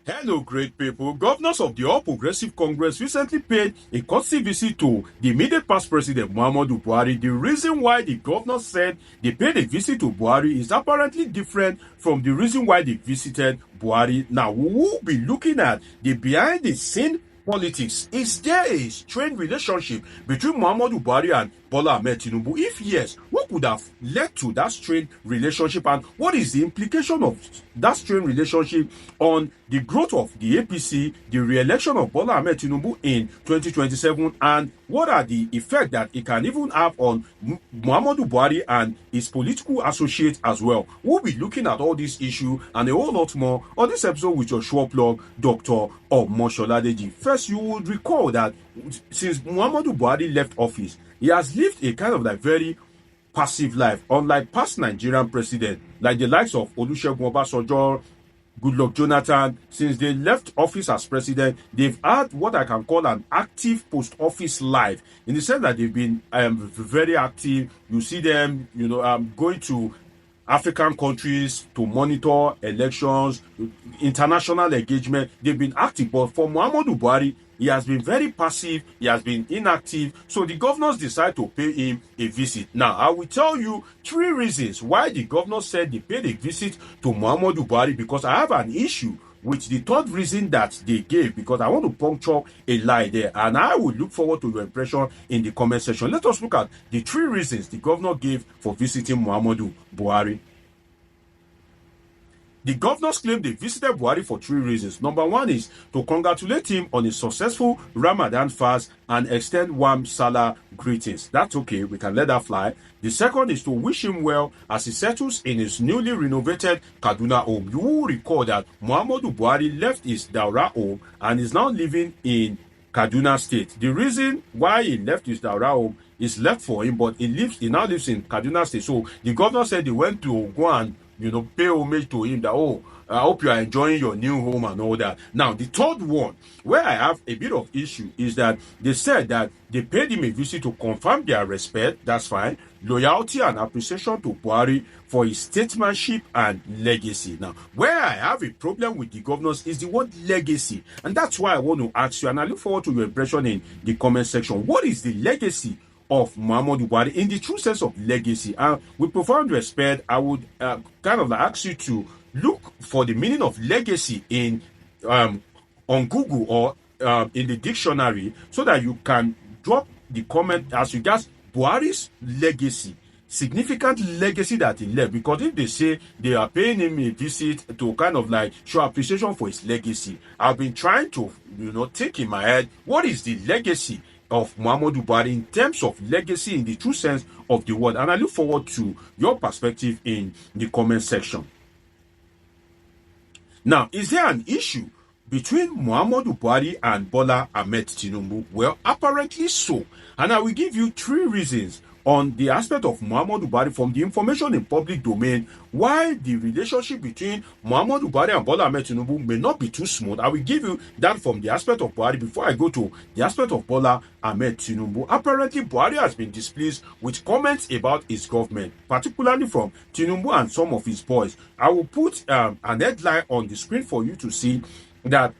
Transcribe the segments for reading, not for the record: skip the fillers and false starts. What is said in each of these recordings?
Hello, great people. Governors of the All Progressive Congress recently paid a courtesy visit to the immediate past President Muhammadu Buhari. The reason why the governors said they paid a visit to Buhari is apparently different from the reason why they visited Buhari. Now, we will be looking at the behind-the-scene politics. Is there a strained relationship between Muhammadu Buhari and Bola Ahmed Tinubu? If yes, what could have led to that strained relationship, and what is the implication of that strained relationship on the growth of the APC, the re-election of Bola Ahmed Tinubu in 2027, and what are the effects that it can even have on Muhammadu Buhari and his political associates as well? We'll be looking at all these issues and a whole lot more on this episode with your sure plug, Dr. Omosoladeji. First, you would recall that since Muhammadu Buhari left office, he has lived a kind of like very passive life, unlike past Nigerian presidents, like the likes of Olusegun Obasanjo, Goodluck Jonathan. Since they left office as president, they've had what I can call an active post-office life, in the sense that they've been very active. You see them, going to African countries to monitor elections, international engagement. They've been active, but for Muhammadu Buhari, he has been very passive, he has been inactive, so the governors decide to pay him a visit. Now, I will tell you 3 reasons why the governors said they paid a visit to Muhammadu Buhari, because I have an issue with the 3rd reason that they gave, because I want to puncture a lie there, and I will look forward to your impression in the comment section. Let us look at the 3 reasons the governor gave for visiting Muhammadu Buhari. The governors claim they visited Buhari for 3 reasons. Number 1 is to congratulate him on a successful Ramadan fast and extend warm Salah greetings. That's okay, we can let that fly. The 2nd is to wish him well as he settles in his newly renovated Kaduna home. You will recall that Muhammadu Buhari left his Daura home and is now living in Kaduna State. The reason why he left his Daura home is left for him, but he now lives in Kaduna State. So the governor said they went to go and pay homage to him, that, I hope you are enjoying your new home and all that. Now, the 3rd one, where I have a bit of issue, is that they said that they paid him a visit to confirm their respect, that's fine, loyalty and appreciation to Buhari for his statesmanship and legacy. Now, where I have a problem with the governors is the word legacy, and that's why I want to ask you, and I look forward to your impression in the comment section. What is the legacy of Muhammadu Buhari in the true sense of legacy? And with profound respect, I would kind of ask you to look for the meaning of legacy in on Google or in the dictionary, so that you can drop the comment as regards Buhari's legacy, significant legacy that he left. Because if they say they are paying him a visit to kind of like show appreciation for his legacy, I've been trying to think in my head, what is the legacy of Muhammadu Buhari in terms of legacy in the true sense of the word? And I look forward to your perspective in the comment section. Now, is there an issue between Muhammadu Buhari and Bola Ahmed Tinubu? Well, apparently so. And I will give you 3 reasons on the aspect of Muhammadu Buhari from the information in public domain why the relationship between Muhammadu Buhari and Bola Ahmed Tinubu may not be too smooth. I will give you that from the aspect of Buhari before I go to the aspect of Bola Ahmed Tinubu. Apparently, Buhari has been displeased with comments about his government, particularly from Tinubu and some of his boys. I will put an headline on the screen for you to see that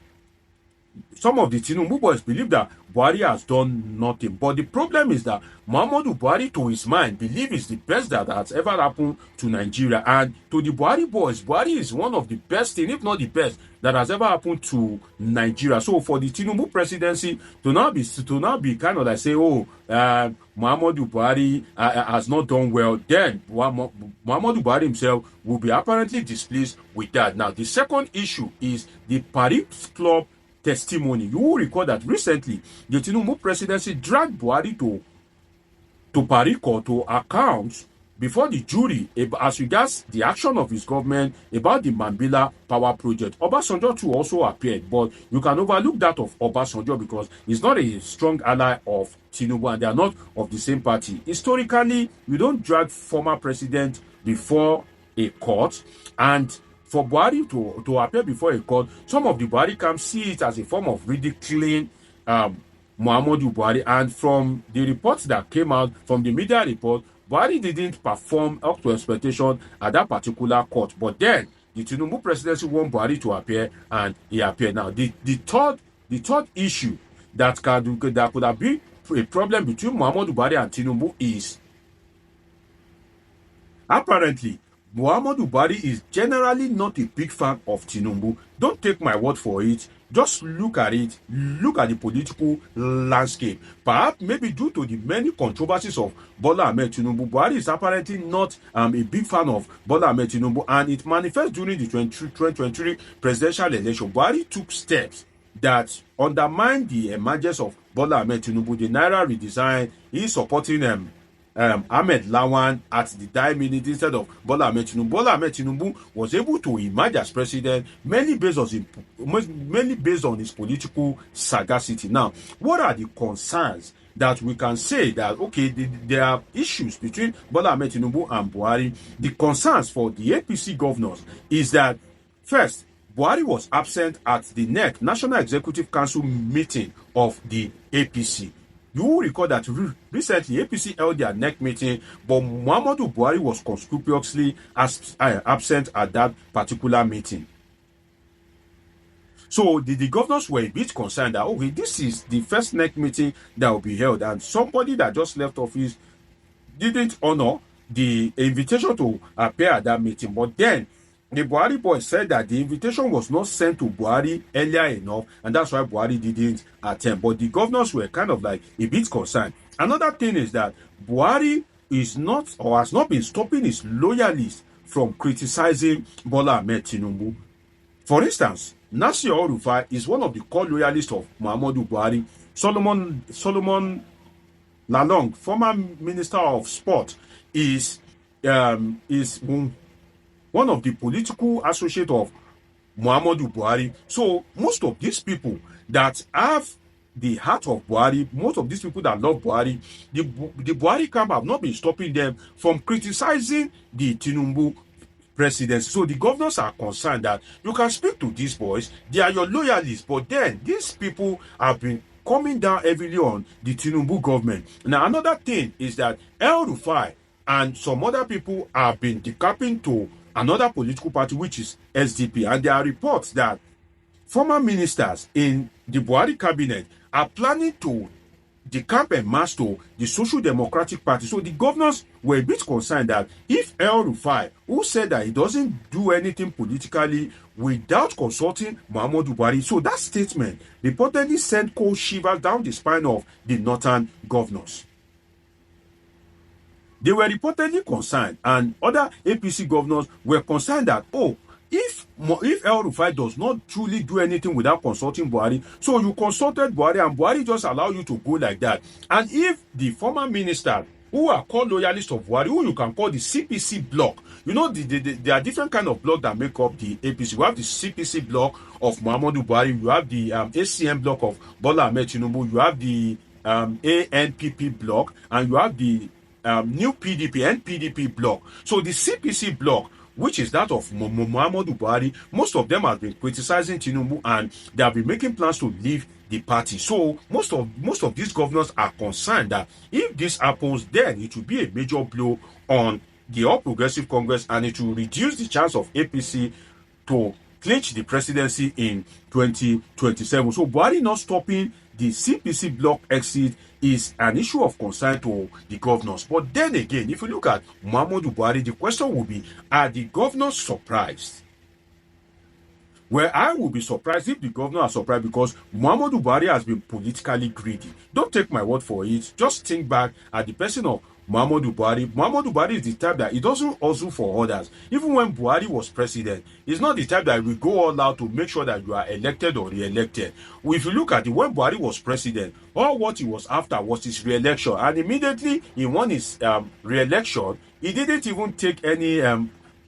some of the Tinubu boys believe that Buhari has done nothing. But the problem is that Muhammadu Buhari, to his mind, believes is the best that has ever happened to Nigeria. And to the Buhari boys, Buhari is one of the best thing, if not the best, that has ever happened to Nigeria. So for the Tinubu presidency to now be kind of like say, Muhammadu Buhari has not done well, then Muhammadu Buhari himself will be apparently displeased with that. Now, the 2nd issue is the Paris Club testimony. You will recall that recently the Tinubu presidency dragged Buhari to Paris Court to account before the jury as regards the action of his government about the Mambila power project. Obasanjo too also appeared, but you can overlook that of Obasanjo because he's not a strong ally of Tinubu and they are not of the same party. Historically, you don't drag former president before a court, and for Buhari to appear before a court, some of the Buhari camp see it as a form of ridiculing Muhammadu Buhari. And from the reports that came out, from the media report, Buhari didn't perform up to expectation at that particular court. But then the Tinubu presidency want Buhari to appear, and he appeared. Now, the third issue that could have been a problem between Muhammadu Buhari and Tinubu is apparently Muhammadu Buhari is generally not a big fan of Tinubu. Don't take my word for it. Just look at it. Look at the political landscape. Perhaps maybe due to the many controversies of Bola Ahmed Tinubu, Buhari is apparently not a big fan of Bola Ahmed Tinubu, and it manifests during the 2023 presidential election. Buhari took steps that undermined the emergence of Bola Ahmed Tinubu. The Naira redesign, he supporting Ahmed Lawan at the time minute instead of Bola Ahmed Tinubu. Bola Ahmed Tinubu was able to emerge as president mainly based on his political sagacity. Now, what are the concerns that we can say that, okay, there are issues between Bola Ahmed Tinubu and Buhari? The concerns for the APC governors is that, first, Buhari was absent at the NEC, National Executive Council meeting of the APC. You will recall that recently APC held their NEC meeting, but Muhammadu Buhari was conspicuously absent at that particular meeting. So the governors were a bit concerned that, okay, this is the first NEC meeting that will be held, and somebody that just left office didn't honor the invitation to appear at that meeting. But then the Buhari boys said that the invitation was not sent to Buhari earlier enough, and that's why Buhari didn't attend. But the governors were kind of like a bit concerned. Another thing is that Buhari is not, or has not been stopping his loyalists from criticizing Bola Ahmed Tinubu. For instance, Nasir El-Rufai is one of the core loyalists of Muhammadu Buhari. Solomon Lalong, former Minister of Sport, is one of the political associates of Muhammadu Buhari. So most of these people that have the heart of Buhari, most of these people that love Buhari, the Buhari camp have not been stopping them from criticizing the Tinubu presidency. So the governors are concerned that you can speak to these boys, they are your loyalists, but then these people have been coming down heavily on the Tinubu government. Now, another thing is that El-Rufai and some other people have been decamping to another political party, which is SDP, and there are reports that former ministers in the Buhari cabinet are planning to decamp and march to the Social Democratic Party. So the governors were a bit concerned that if El-Rufai, who said that he doesn't do anything politically without consulting Muhammadu Buhari, so that statement reportedly sent cold shivers down the spine of the northern governors. They were reportedly concerned, and other APC governors were concerned that, oh, if El-Rufai does not truly do anything without consulting Buhari, so you consulted Buhari and Buhari just allow you to go like that. And if the former minister who are called loyalists of Buhari, who you can call the CPC bloc, you know, there are different kind of bloc that make up the APC. You have the CPC bloc of Muhammadu Buhari, you have the ACM bloc of Bola Ahmed Tinubu, you have the ANPP bloc, and you have the new PDP and PDP bloc. So the CPC bloc, which is that of Muhammadu Buhari, most of them have been criticizing Tinubu, and they have been making plans to leave the party. So most of these governors are concerned that if this happens, then it will be a major blow on the All Progressive Congress, and it will reduce the chance of APC to clinch the presidency in 2027. So Buhari not stopping the CPC bloc exit is an issue of concern to the governors. But then again, if you look at Muhammadu Buhari, the question will be, are the governors surprised? Well, I will be surprised if the governors are surprised, because Muhammadu Buhari has been politically greedy. Don't take my word for it. Just think back at the person of Muhammadu Buhari. Muhammadu Buhari is the type that he doesn't hustle for others. Even when Buhari was president, he's not the type that will go all out to make sure that you are elected or re-elected. If you look at it, when Buhari was president, all what he was after was his re-election, and immediately he won his re-election, he didn't even take any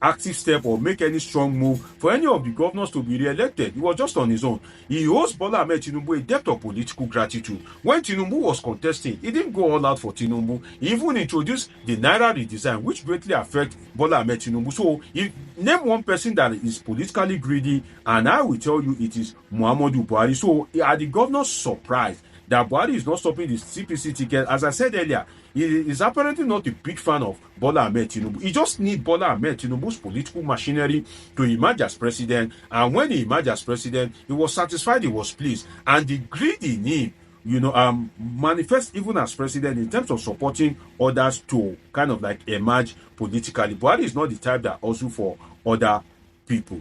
active step or make any strong move for any of the governors to be re-elected. He was just on his own. He owes Bola Ahmed Tinubu a debt of political gratitude. When Tinubu was contesting, he didn't go all out for Tinubu. He even introduced the Naira redesign, which greatly affects Bola Ahmed Tinubu. So, if name one person that is politically greedy, and I will tell you it is Muhammadu Buhari. So, are the governors surprised that Buhari is not stopping the CPC ticket? As I said earlier, he is apparently not a big fan of Bola Ahmed Tinubu. He just needs Bola Ahmed Tinubu's political machinery to emerge as president. And when he emerged as president, he was satisfied, he was pleased. And the greed in him, manifest even as president in terms of supporting others to kind of like emerge politically. Buhari is not the type that also for other people.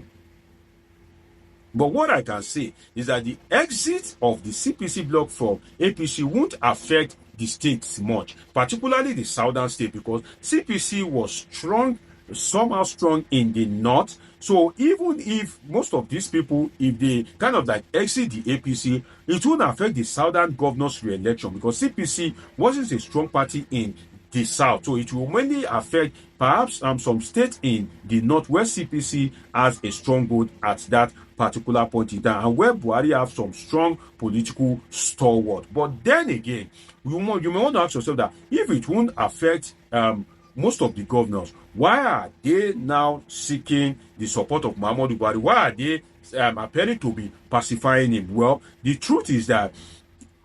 But what I can say is that the exit of the CPC bloc from APC won't affect the states much, particularly the southern state, because CPC was strong, somehow strong in the north. So even if most of these people, if they kind of like exit the APC, it won't affect the southern governor's re-election, because CPC wasn't a strong party in the south. So it will mainly affect perhaps some states in the north where CPC has a stronghold at that particular point in time, and where Buhari have some strong political stalwart. But then again, you may want to ask yourself that if it won't affect most of the governors, why are they now seeking the support of Muhammadu Buhari? Why are they appearing to be pacifying him? Well, the truth is that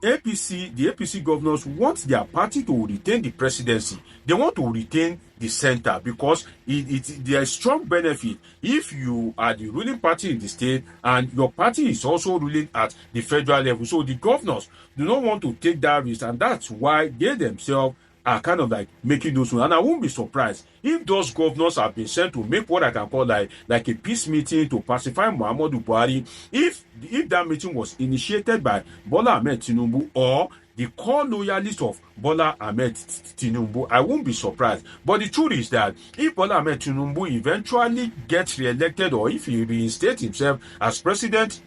the APC governors want their party to retain the presidency. They want to retain the center, because there is strong benefit if you are the ruling party in the state and your party is also ruling at the federal level. So the governors do not want to take that risk, and that's why they themselves are kind of like making those ones. And I won't be surprised if those governors have been sent to make what I can call like a peace meeting to pacify Muhammadu Buhari. If that meeting was initiated by Bola Ahmed Tinubu or the core loyalists of Bola Ahmed Tinubu, I won't be surprised. But the truth is that if Bola Ahmed Tinubu eventually gets re-elected, or if he reinstates himself as president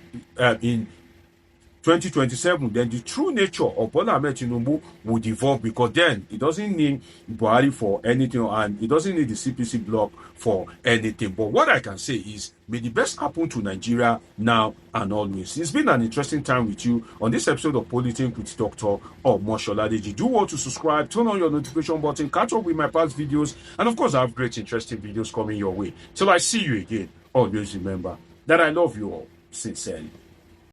in 2027, then the true nature of Bola Ahmed Tinubu would evolve, because then he doesn't need Buhari for anything and he doesn't need the CPC bloc for anything. But what I can say is, may the best happen to Nigeria now and always. It's been an interesting time with you on this episode of Politics with Dr. Omosoladeji. Do want to subscribe, turn on your notification button, catch up with my past videos, and of course I have great interesting videos coming your way. Till I see you again, always remember that I love you all sincerely.